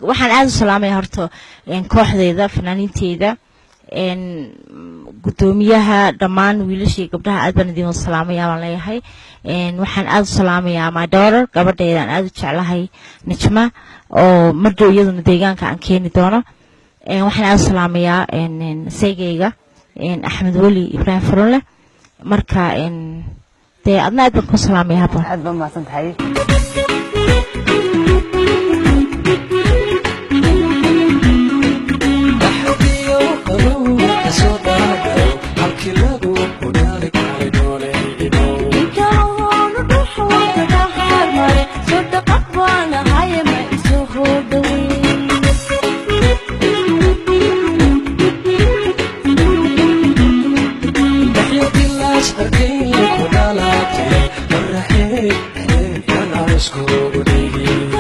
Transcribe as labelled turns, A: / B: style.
A: waxaan aad u salaamay horto kooxdeeda fanaaniinteeda gudoomiyaha dhammaan wiilashii gabdhaha aad baan idin salaamayaa waan leeyahay waxaan aad u salaamayaa my daughter gabadheedaan aad u jeclahay Najma oo mardow iyaduna deegaanka aan keeni doono waxaan aad u salaamayaa seegayga Axmed Wali Ibrahim Furule marka dee adna aad baan ku salaamayaa haba
B: aad baan mahadsantahay
C: Let's go.